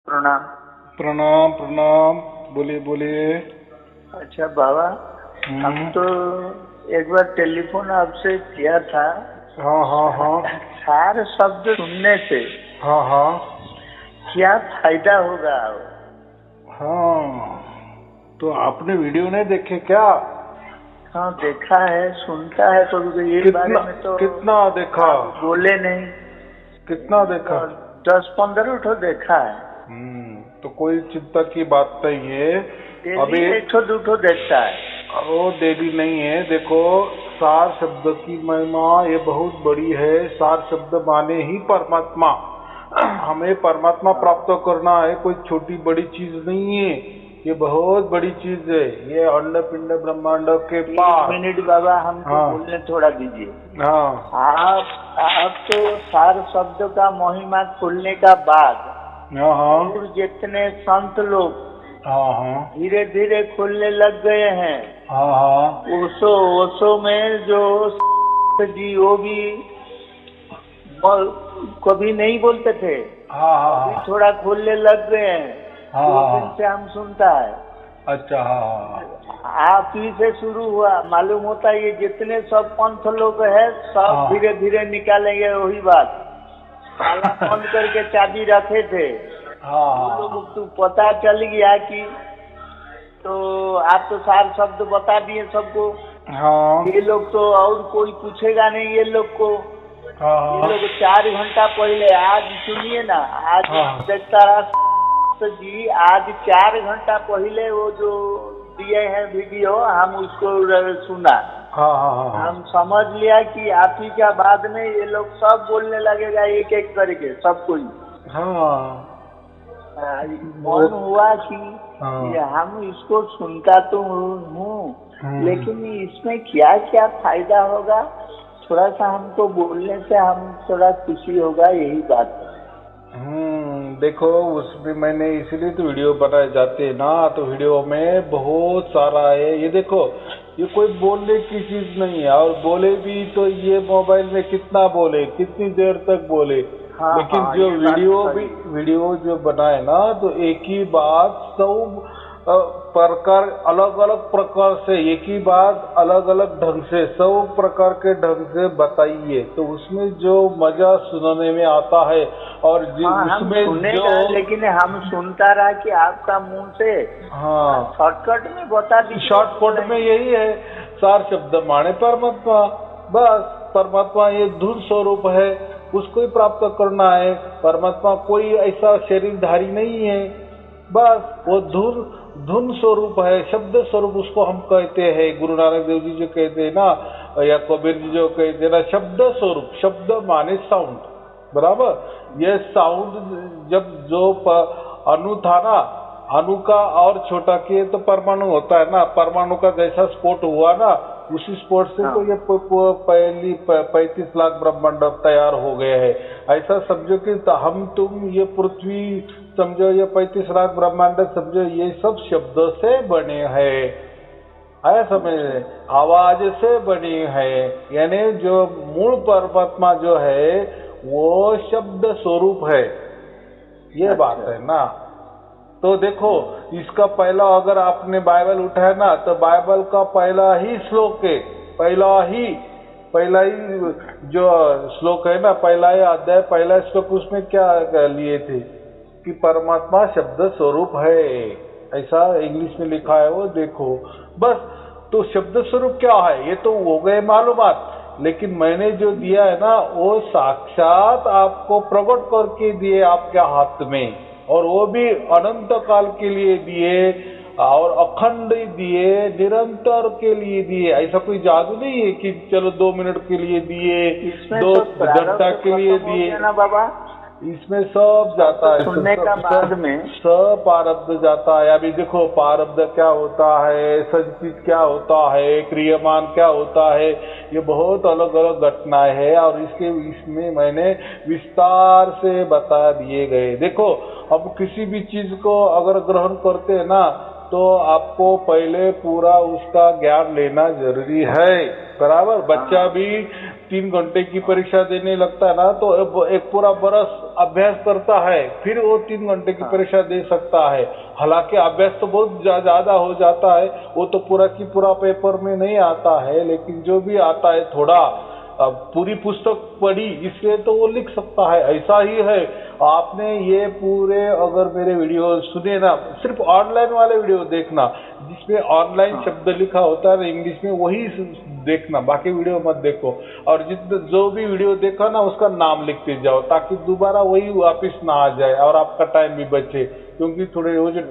प्रणाम। प्रणाम प्रणाम। बोलिए बोलिए। अच्छा बाबा, हम तो एक बार टेलीफोन आपसे किया था। हाँ हाँ हाँ सार शब्द सुनने से हाँ हाँ क्या फायदा होगा? हाँ। तो आपने वीडियो नहीं देखे क्या? हाँ देखा है, सुनता है कभी। ये बारे कितना में तो कितना देखा? आप बोले नहीं। कितना देखा? 10-15 ठो देखा है। तो कोई चिंता की बात नहीं है। डेली अभी एक ठो दो ठो देखता है। वो डेली नहीं है। देखो, सार शब्द की महिमा ये बहुत बड़ी है। सार शब्द माने ही परमात्मा। हमें परमात्मा प्राप्त करना है, कोई छोटी बड़ी चीज नहीं है। ये बहुत बड़ी चीज है। ये अंड पिंड ब्रह्मांड के पार। 1 मिनट बाबा, हमको हाँ बोलने थोड़ा दीजिए। हाँ आप तो सार शब्द का महिमा खोलने का बाद हाँ हाँ और जितने संत लोग हाँ हाँ धीरे धीरे खोलने लग गए हैं। हाँ हाँ ओशो ओशो में जो जी वो भी कभी नहीं बोलते थे, हाँ अभी हाँ थोड़ा खोलने लग गए हैं। हाँ 2 दिन हाँ। से हम सुनता है। अच्छा हाँ आप ही से शुरू हुआ, मालूम होता है ये जितने सब पंथ लोग है सब हाँ धीरे धीरे निकालेंगे। वही बात, ताला बंद करके चाबी रखे थे हाँ वो हाँ लोग, तो पता चल गया कि तो आप तो सार शब्द बता दिए सबको। हाँ ये लोग तो और कोई पूछेगा नहीं ये लोग को। ये हाँ लोग 4 घंटा पहले, आज सुनिए ना, आज हाँ देखता रहा जी, आज 4 घंटा पहले वो जो दिए हैं वीडियो, हम उसको सुना। हाँ हाँ हाँ हम समझ लिया कि आप ही का बाद में ये लोग सब बोलने लगेगा एक एक करके सब कोई। हाँ मन हुआ कि हाँ ये हम इसको सुनता तो हूँ, लेकिन इसमें क्या क्या फायदा होगा, थोड़ा सा हमको बोलने से हम थोड़ा खुशी होगा, यही बात है। देखो, उसमें मैंने इसीलिए तो वीडियो बनाए जाते हैं ना। तो वीडियो में बहुत सारा है। ये देखो, ये कोई बोलने की चीज नहीं है। और बोले भी तो ये मोबाइल में कितना बोले, कितनी देर तक बोले। हाँ लेकिन हाँ, जो ये बात वीडियो जो बनाए ना, तो एक ही बात सब प्रकार, अलग अलग प्रकार से, एक ही बात अलग अलग ढंग से, सब प्रकार के ढंग से बताइए, तो उसमें जो मजा सुनने में आता है। और हाँ, हम उसमें सुनेगा, जो लेकिन हम सुनता रहा कि आपका मुंह से हाँ शॉर्टकट में बता दीजिए। शॉर्टकट में यही है। सार शब्द माने परमात्मा। बस, परमात्मा ये धुन स्वरूप है, उसको ही प्राप्त करना है। परमात्मा कोई ऐसा शरीरधारी नहीं है। बस वो धुन धुन स्वरूप है, शब्द स्वरूप उसको हम कहते हैं। गुरु नानक देव जी जो कहते हैं ना, या कबीर जी जो कहते हैं ना, शब्द स्वरूप। शब्द माने साउंड, बराबर। ये साउंड जब जो अणु था ना, अणु का और छोटा किए तो परमाणु होता है ना। परमाणु का जैसा स्फोट हुआ ना, उसी स्फोट से तो ये पहली 35 लाख ब्रह्मांड तैयार हो गए हैं। ऐसा समझो कि हम तुम ये पृथ्वी समझो, ये 35 लाख ब्रह्मांड समझो, ये सब शब्दों से बने हैं। है समझ, आवाज से बनी है। यानी जो मूल परमात्मा जो है वो शब्द स्वरूप है। ये बात है ना। तो देखो, इसका पहला, अगर आपने बाइबल उठाया ना, तो बाइबल का पहला ही श्लोक है, पहला ही जो श्लोक है ना, पहला ही अध्याय, पहला श्लोक, उसमें क्या लिए थे कि परमात्मा शब्द स्वरूप है। ऐसा इंग्लिश में लिखा है, वो देखो बस। तो शब्द स्वरूप क्या है, ये तो हो गए मालूमात। लेकिन मैंने जो दिया है ना, वो साक्षात आपको प्रकट करके दिए आपके हाथ में, और वो भी अनंत काल के लिए दिए, और अखंड दिए, निरंतर के लिए दिए। ऐसा कोई जादू नहीं है कि चलो 2 मिनट के लिए दिए, इसमें 2 तो घंटा के लिए दिए। ना बाबा, इसमें सब जाता है, सुनने का बाद में सब प्रारब्ध जाता है। अभी देखो, प्रारब्ध क्या होता है, संचित क्या होता है, क्रियमान क्या होता है, ये बहुत अलग अलग घटनाएं हैं। और इसमें मैंने विस्तार से बता दिए गए। देखो, अब किसी भी चीज को अगर ग्रहण करते हैं ना, तो आपको पहले पूरा उसका ज्ञान लेना जरूरी है। बराबर। बच्चा भी 3 घंटे की परीक्षा देने लगता है ना, तो एक पूरा बरस अभ्यास करता है, फिर वो 3 घंटे की परीक्षा दे सकता है। हालांकि अभ्यास तो बहुत ज्यादा हो जाता है, वो तो पूरा की पूरा पेपर में नहीं आता है, लेकिन जो भी आता है थोड़ा, अब पूरी पुस्तक पढ़ी इसलिए तो वो लिख सकता है। ऐसा ही है, आपने ये पूरे अगर मेरे वीडियो सुने ना, सिर्फ ऑनलाइन वाले वीडियो देखना जिसमें ऑनलाइन शब्द लिखा होता है इंग्लिश में, वही देखना, बाकी वीडियो मत देखो। और जो भी वीडियो देखा ना उसका नाम लिखते जाओ, ताकि दोबारा वही वापिस ना आ जाए और आपका टाइम भी बचे। क्योंकि थोड़े वो जो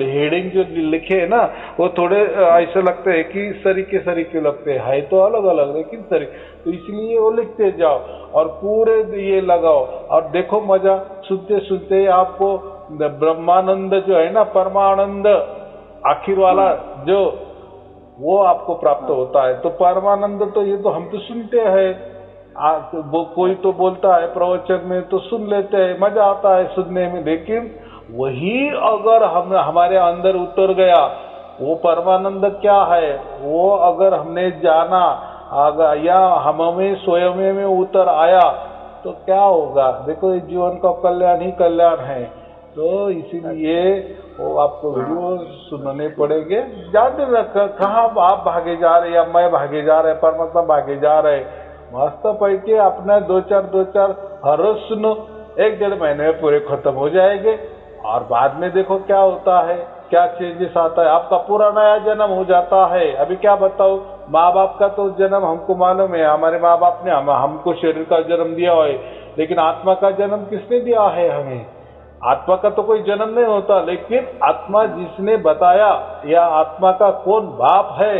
हेडिंग जो लिखे है ना, वो थोड़े ऐसे लगते हैं कि सरीके लगते हैं तो अलग अलग, लेकिन तो इसलिए वो लिखते जाओ और पूरे ये लगाओ और देखो मजा। सुनते सुनते आपको ब्रह्मानंद जो है ना, परमानंद आखिर वाला जो, वो आपको प्राप्त होता है। तो परमानंद तो ये तो हम तो सुनते हैं, वो कोई तो बोलता है प्रवचन में तो सुन लेते हैं, मजा आता है सुनने में, लेकिन वही अगर हम हमारे अंदर उतर गया, वो परमानंद क्या है वो अगर हमने जाना या हमें स्वयं में उतर आया तो क्या होगा। देखो इस जीवन का कल्याण ही कल्याण है। तो इसीलिए वो आपको वीडियो सुनने पड़ेंगे। जानते रखा कहाँ आप भागे जा रहे या मैं भागे जा रहे, परमात्मा भागे जा रहे, मस्त पैके अपना दो चार हर रोज सुनो, 1-1.5 महीने में पूरे खत्म हो जाएंगे। और बाद में देखो क्या होता है, क्या चेंजेस आता है, आपका पूरा नया जन्म हो जाता है। अभी क्या बताओ, माँ बाप का तो जन्म हमको मालूम है, हमारे माँ बाप ने हमको शरीर का जन्म दिया है, लेकिन आत्मा का जन्म किसने दिया है हमें? आत्मा का तो कोई जन्म नहीं होता, लेकिन आत्मा जिसने बताया या आत्मा का कौन बाप है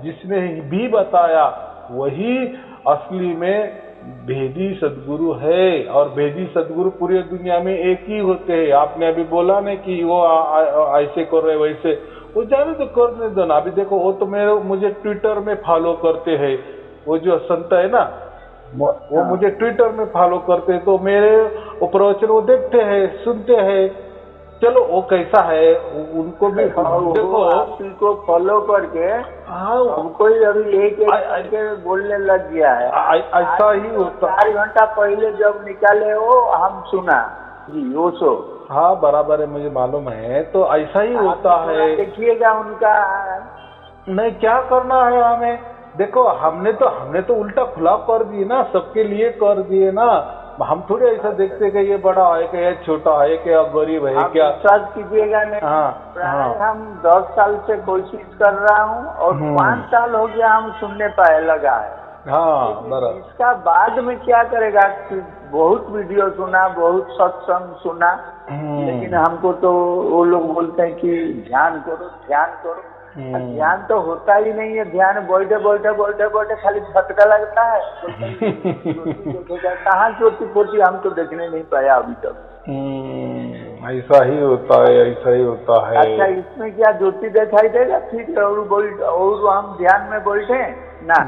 जिसने भी बताया, वही असली में भेदी सदगुरु है। और भेदी सदगुरु पूरी दुनिया में एक ही होते हैं। आपने अभी बोला नहीं कि वो ऐसे कर रहे वैसे, वो जाने तो करने दो ना। अभी देखो वो तो मुझे ट्विटर में फॉलो करते हैं, वो जो संत है ना, वो मुझे ट्विटर में फॉलो करते हैं, तो मेरे वो प्रवचन वो देखते हैं, सुनते हैं। चलो वो कैसा है उनको भी देखो, उनको फॉलो करके हमको ही अभी लेके बोलने लग गया है। ऐसा ही होता। 4 घंटा पहले जब निकाले वो हम सुना जी, वो सो हाँ बराबर है, मुझे मालूम है। तो ऐसा ही होता है, देखिएगा उनका। नहीं क्या करना है हमें, देखो हमने तो उल्टा खुला कर दिए ना, सबके लिए कर दिए ना। हम थोड़े ऐसा देखते कि ये बड़ा है कि ये छोटा है, क्या गरीब है, क्या विश्वास कीजिएगा नहीं। हाँ, हम 10 साल से कोशिश कर रहा हूँ और 5 साल हो गया हम सुनने पाए लगा है। हाँ बराबर। इसका बाद में क्या करेगा, बहुत वीडियो सुना, बहुत सत्संग सुना, लेकिन हमको तो वो लोग बोलते हैं कि ध्यान करो ध्यान करो। ध्यान तो होता ही नहीं है, ध्यान बैठे खाली झटका लगता है। कहाँ चोटी पोटी हम तो देखने नहीं पाया अभी तक। ऐसा ही होता है, ऐसा ही होता है। अच्छा, इसमें क्या ज्योति दिखाई देगा फिर और हम ध्यान में बैठे ना?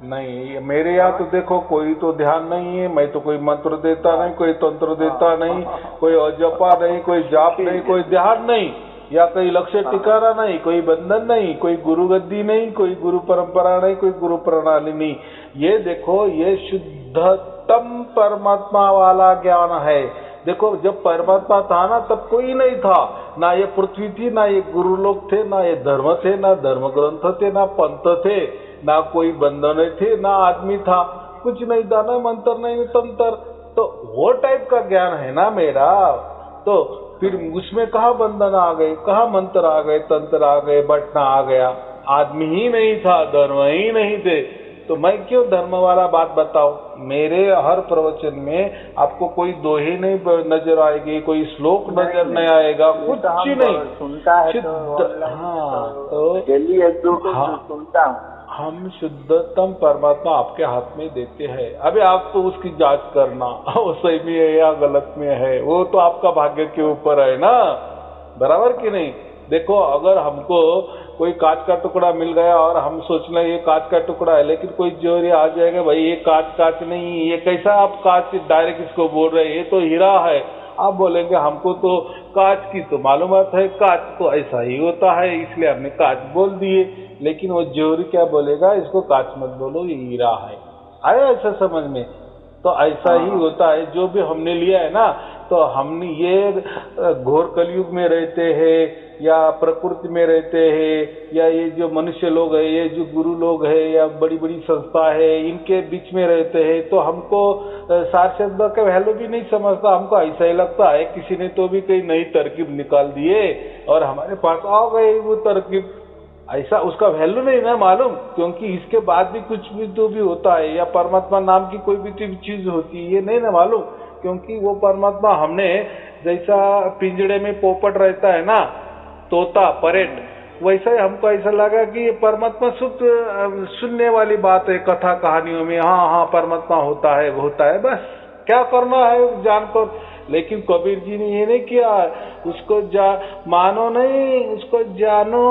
नहीं, मेरे यहाँ तो देखो कोई तो ध्यान नहीं है, मैं तो कोई मंत्र देता नहीं, कोई तंत्र देता नहीं, कोई अजपा नहीं, कोई जाप नहीं, कोई ध्यान नहीं, या कोई लक्ष्य टिकाना नहीं, कोई बंधन नहीं, कोई गुरु गद्दी नहीं, कोई गुरु परंपरा नहीं, कोई गुरु प्रणाली नहीं। ये देखो ये शुद्धतम परमात्मा वाला ज्ञान है। देखो जब परमात्मा था ना तब कोई नहीं था, ना ये पृथ्वी थी, ना ये गुरु लोग थे, ना ये धर्म थे, ना धर्म ग्रंथ थे, ना पंथ थे, ना कोई बंधन थे, ना आदमी था, कुछ नहीं था, ना मंत्र नहीं तंत्र। तो वो टाइप का ज्ञान है ना मेरा। तो फिर उसमें कहाँ बंधन आ गए, कहाँ मंत्र आ गए, तंत्र आ गए, बटना आ गया। आदमी ही नहीं था, धर्म ही नहीं थे, तो मैं क्यों धर्म वाला बात बताऊं। मेरे हर प्रवचन में आपको कोई दोहे नहीं नजर आएगी, कोई श्लोक नजर नहीं आएगा, कुछ नहीं सुनता है। सुनता हूँ। हम शुद्धतम परमात्मा आपके हाथ में देते हैं। अभी आप तो उसकी जांच करना, वो सही में है या गलत में है, वो तो आपका भाग्य के ऊपर है ना, बराबर कि नहीं। देखो अगर हमको कोई कांच का टुकड़ा मिल गया और हम सोच लें ये कांच का टुकड़ा है, लेकिन कोई जोरी आ जाएगा भाई ये कांच नहीं, ये कैसा आप कांच डायरेक्ट इसको बोल रहे हैं, ये तो हीरा है। आप बोलेंगे हमको तो कांच की तो मालूमात है, कांच तो ऐसा ही होता है इसलिए हमने कांच बोल दिए। लेकिन वो जोहरी क्या बोलेगा, इसको कांच मत बोलो ये हीरा है। आया ऐसा समझ में? तो ऐसा ही होता है जो भी हमने लिया है ना, तो हमने ये घोर कलयुग में रहते हैं या प्रकृति में रहते हैं या ये जो मनुष्य लोग है, ये जो गुरु लोग है या बड़ी बड़ी संस्था है, इनके बीच में रहते हैं, तो हमको सार शब्द का वैल्यू भी नहीं समझता। हमको ऐसा ही लगता है किसी ने तो भी कई नई तरकीब निकाल दिए और हमारे पास आ गए वो तरकीब। ऐसा उसका वैल्यू नहीं ना मालूम, क्योंकि इसके बाद भी कुछ भी तो भी होता है, या परमात्मा नाम की कोई भी चीज होती है, ये नहीं ना मालूम। क्योंकि वो परमात्मा हमने जैसा पिंजड़े में पोपट रहता है ना, तोता परेट, वैसा ही हमको ऐसा लगा कि ये परमात्मा सुनने वाली बात है कथा कहानियों में। हाँ हाँ परमात्मा होता है बस क्या करना है जानकर। लेकिन कबीर जी ने ये नहीं किया, उसको मानो नहीं, उसको जानो।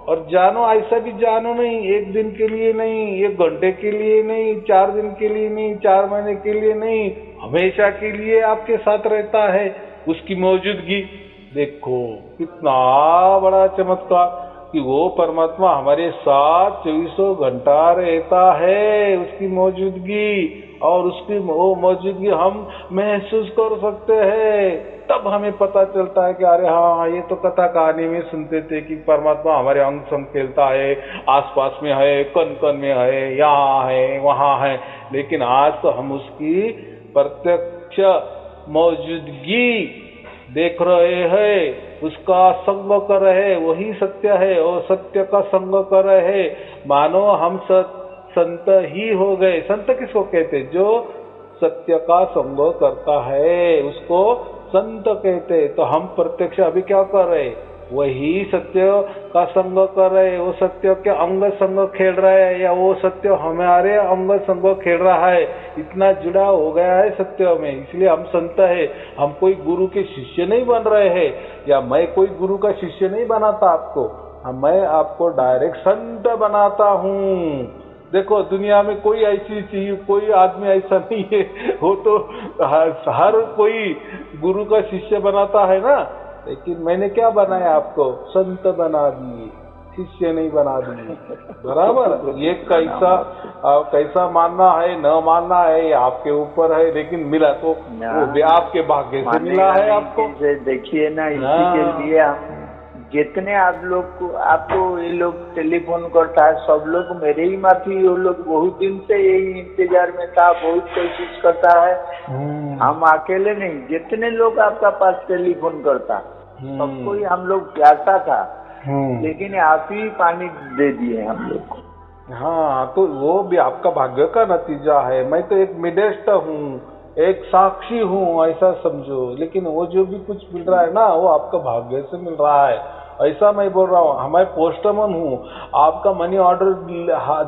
और जानो ऐसा भी जानो नहीं, एक दिन के लिए नहीं, एक घंटे के लिए नहीं, 4 दिन के लिए नहीं, 4 महीने के लिए नहीं, हमेशा के लिए आपके साथ रहता है उसकी मौजूदगी। देखो कितना बड़ा चमत्कार कि वो परमात्मा हमारे साथ 24 घंटा रहता है, उसकी मौजूदगी। और उसकी वो मौजूदगी हम महसूस कर सकते हैं। तब हमें पता चलता है कि अरे हाँ ये तो कथा कहानी में सुनते थे कि परमात्मा हमारे अंग संग खेलता है, आसपास में है, कन कन में है, यहाँ है वहाँ है। लेकिन आज तो हम उसकी प्रत्यक्ष मौजूदगी देख रहे हैं, उसका संग कर रहे हैं, वही सत्य है और सत्य का संग कर रहे हैं। मानो हम संत ही हो गए। संत किसको कहते हैं? जो सत्य का संग करता है उसको संत कहते हैं। तो हम प्रत्यक्ष अभी क्या कर रहे हैं? वही सत्य का संग कर रहे हैं, वो सत्य के अंग संग खेल रहे हैं, या वो सत्य हमारे अंग संग खेल रहा है। इतना जुड़ा हो गया है सत्य में, इसलिए हम संत है। हम कोई गुरु के शिष्य नहीं बन रहे हैं, या मैं कोई गुरु का शिष्य नहीं बनाता आपको, मैं आपको डायरेक्ट संत बनाता हूँ। देखो दुनिया में कोई ऐसी चीज, कोई आदमी ऐसा नहीं है, वो तो हर कोई गुरु का शिष्य बनाता है ना। लेकिन मैंने क्या बनाया आपको? संत बना दिए, शिष्य नहीं बना दिए। बराबर? ये कैसा मानना है न मानना है ये आपके ऊपर है, लेकिन मिला तो वो भी आपके भाग्य से मिला है आपको। देखिए ना, इसी के लिए हम जितने आपको ये लोग टेलीफोन करता है, सब लोग मेरे ही माफी, वो लोग बहुत दिन से यही इंतजार में था, बहुत कोशिश करता है। हम अकेले नहीं, जितने लोग आपका पास टेलीफोन करता सबको ही हम लोग प्यासा था, लेकिन आप ही पानी दे दिए हम लोग को। हाँ तो वो भी आपका भाग्य का नतीजा है। मैं तो एक मिडेस्ट हूँ, एक साक्षी हूँ, ऐसा समझो। लेकिन वो जो भी कुछ मिल रहा है ना, वो आपका भाग्य से मिल रहा है, ऐसा मैं बोल रहा हूँ। मैं पोस्टमैन हूँ, आपका मनी ऑर्डर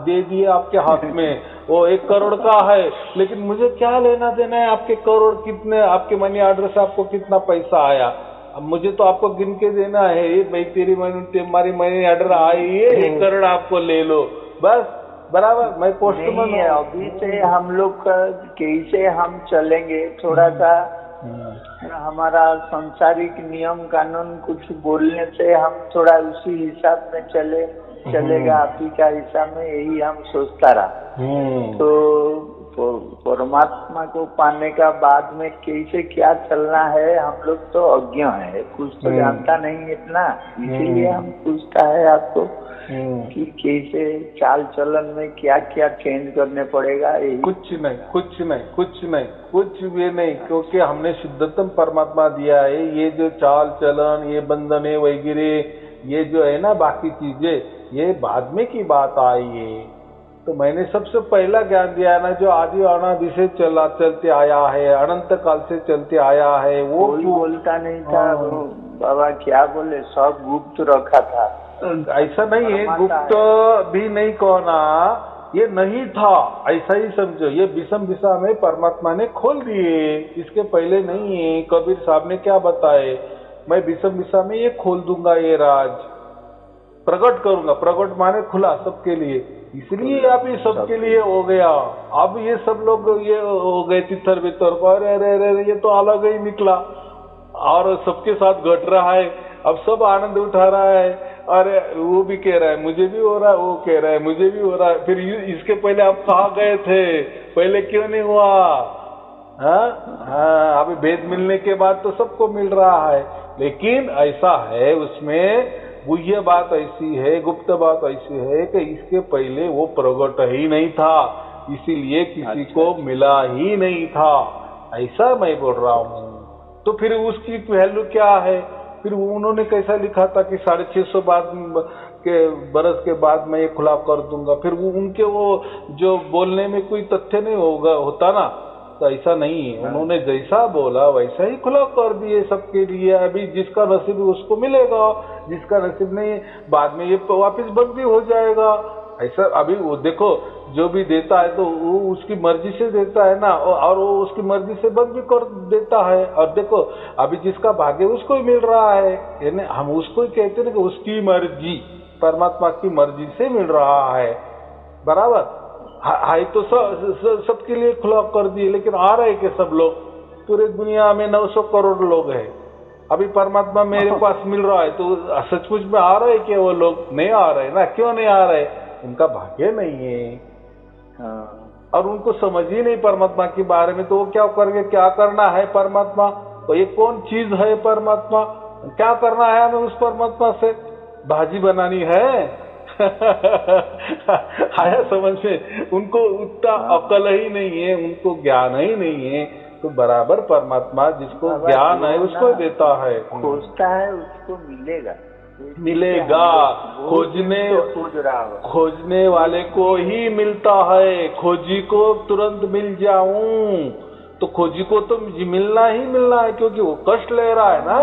दे दिए आपके हाथ में, वो 1 करोड़ का है, लेकिन मुझे क्या लेना देना है आपके करोड़ कितने, आपके मनी ऑर्डर से आपको कितना पैसा आया? अब मुझे तो आपको गिन के देना है, भाई तुम्हारी मनी ऑर्डर आई है, 1 करोड़ आपको ले लो बस। बराबर? मैं पोस्टमैन हूँ। अभी से हम लोग कैसे हम चलेंगे, थोड़ा सा हमारा सांसारिक नियम कानून कुछ बोलने से हम थोड़ा उसी हिसाब में चलेगा। आप ही का हिसाब में यही हम सोचता रहा। तो परमात्मा को पाने का बाद में कैसे क्या चलना है, हम लोग तो अज्ञ है, कुछ तो जानता नहीं इतना। इसीलिए हम पूछता है आपको कि कैसे चाल चलन में क्या क्या चेंज करने पड़ेगा। कुछ भी नहीं, क्योंकि हमने शुद्धतम परमात्मा दिया है। ये जो चाल चलन, ये बंधने वगैरह, ये जो है ना बाकी चीजें, ये बाद में की बात आई है। तो मैंने सबसे पहला ज्ञान दिया है ना, जो आदि अनादि से चलते आया है, अनंत काल से चलते आया है। वो कोई बोलता नहीं था बाबा, क्या बोले, सब गुप्त रखा था। ऐसा नहीं है, गुप्त भी नहीं कहना, ये नहीं था, ऐसा ही समझो। ये विषम दिशा में परमात्मा ने खोल दिए, इसके पहले नहीं है। कबीर साहब ने क्या बताए, मैं विषम दिशा में ये खोल दूंगा, ये राज प्रकट करूंगा। प्रकट माने खुला सबके लिए, इसलिए अभी सबके लिए हो गया। अब ये सब लोग ये हो गए तितर बितर, अरे अरे अरे ये तो अलग ही निकला और सबके साथ घट रहा है। अब सब आनंद उठा रहा है, अरे वो भी कह रहा है मुझे भी हो रहा है, वो कह रहा है मुझे भी हो रहा है। फिर इसके पहले आप कहाँ गए थे, पहले क्यों नहीं हुआ? हाँ, अभी भेद मिलने के बाद तो सबको मिल रहा है, लेकिन ऐसा है उसमें गुह्य बात ऐसी है, गुप्त बात ऐसी है कि इसके पहले वो प्रकट ही नहीं था, इसीलिए किसी को मिला ही नहीं था, ऐसा मैं बोल रहा हूँ। तो फिर उसकी वैल्यू क्या है? फिर उन्होंने कैसा लिखा था कि 650 बरस के बाद मैं ये खुला कर दूंगा। फिर उनके वो जो बोलने में कोई तथ्य नहीं होता ना, तो ऐसा नहीं है। उन्होंने जैसा बोला वैसा ही खुला कर दिए सबके लिए। अभी जिसका नसीब उसको मिलेगा, जिसका नसीब नहीं बाद में ये वापस बंद भी हो जाएगा। ऐसा अभी वो देखो, जो भी देता है तो वो उसकी मर्जी से देता है ना, और वो उसकी मर्जी से बंद भी कर देता है। और देखो अभी जिसका भाग्य उसको ही मिल रहा है, यानी हम उसको ही कहते हैं कि उसकी मर्जी, परमात्मा की मर्जी से मिल रहा है, बराबर है। तो सबके लिए खुला कर दिए, लेकिन आ रहे कि सब लोग, पूरे दुनिया में 900 करोड़ लोग हैं। अभी परमात्मा मेरे पास मिल रहा है तो सचमुच में आ रहे कि वो लोग नहीं आ रहे ना? क्यों नहीं आ रहे? उनका भाग्य नहीं है। और उनको समझ ही नहीं परमात्मा के बारे में, तो वो क्या करके क्या करना है परमात्मा, तो ये कौन चीज है परमात्मा, क्या करना है हमें उस परमात्मा से? भाजी बनानी है? आया समझ में? उनको उतना अकल ही नहीं है, उनको ज्ञान ही नहीं है। तो बराबर परमात्मा जिसको ज्ञान है उसको देता है, खोजता है उसको मिलेगा, मिलेगा। खोजने वाले को ही मिलता है। खोजी को तुरंत मिल जाऊं तो खोजी को तो मिलना ही मिलना है, क्योंकि वो कष्ट ले रहा है ना।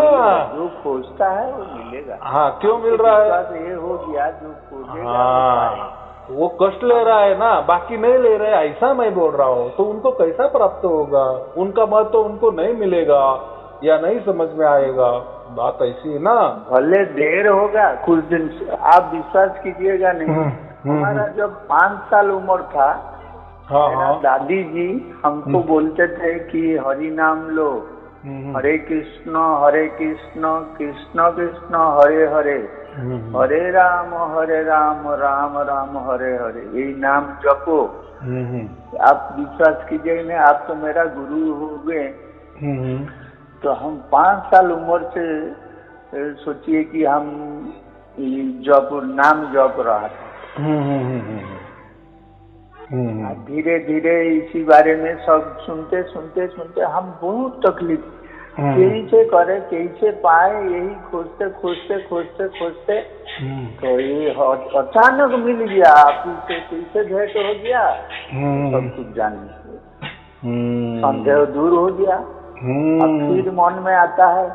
जो खोजता है वो मिलेगा। हाँ, क्यों मिल रहा है? ये हो गया जो खोजेगा। हाँ, वो कष्ट ले रहा है ना, बाकी नहीं ले रहे, ऐसा मैं बोल रहा हूँ। तो उनको कैसा प्राप्त होगा? उनका मत तो उनको नहीं मिलेगा या नहीं समझ में आएगा। बात ऐसी है ना। भले देर होगा, कुछ दिन आप विश्वास कीजिएगा नहीं। हमारा जब 5 साल उम्र था, हाँ, दादी जी हमको बोलते थे कि हरि नाम लो, हरे कृष्ण कृष्ण कृष्ण हरे हरे, हरे राम राम राम हरे हरे, यही नाम जपो। आप विश्वास कीजिए नहीं, आप तो मेरा गुरु हो गए। तो हम 5 साल उम्र से सोचिए कि हम नाम जप रहा था। धीरे धीरे इसी बारे में सब सुनते सुनते सुनते हम बहुत तकलीफ, कैसे करे कैसे पाए, यही खोजते खोजते खोजते खोजते तो ये अचानक मिल गया। आपसे कैसे भेंट हो गया, सब कुछ जान संदेह दूर हो गया। अब फिर मन में आता है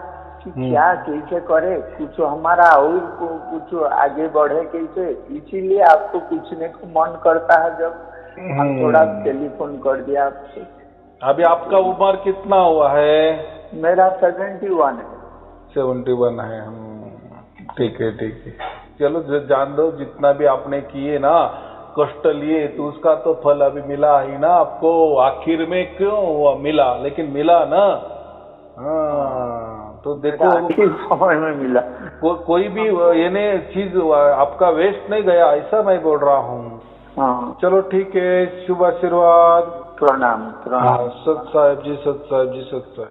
कि क्या कैसे करे, कुछ हमारा और कुछ आगे बढ़े कैसे। इसीलिए आपको पूछने को मन करता है, जब हम थोड़ा टेलीफोन कर दिया आपसे। अभी आपका उम्र कितना हुआ है? मेरा 71 है। 71 है। ठीक है ठीक है, चलो जान दो, जितना भी आपने किए ना कष्ट लिए, तो उसका तो फल अभी मिला ही ना आपको। आखिर में क्यों हुआ मिला, लेकिन मिला ना। हाँ, तो देखो समय में मिला। कोई भी ये चीज आपका वेस्ट नहीं गया, ऐसा मैं बोल रहा हूँ। हाँ, चलो ठीक है, शुभ आशीर्वाद। प्रणाम प्रणाम। सत साहेब जी, सत साहेब जी, सत साहेब।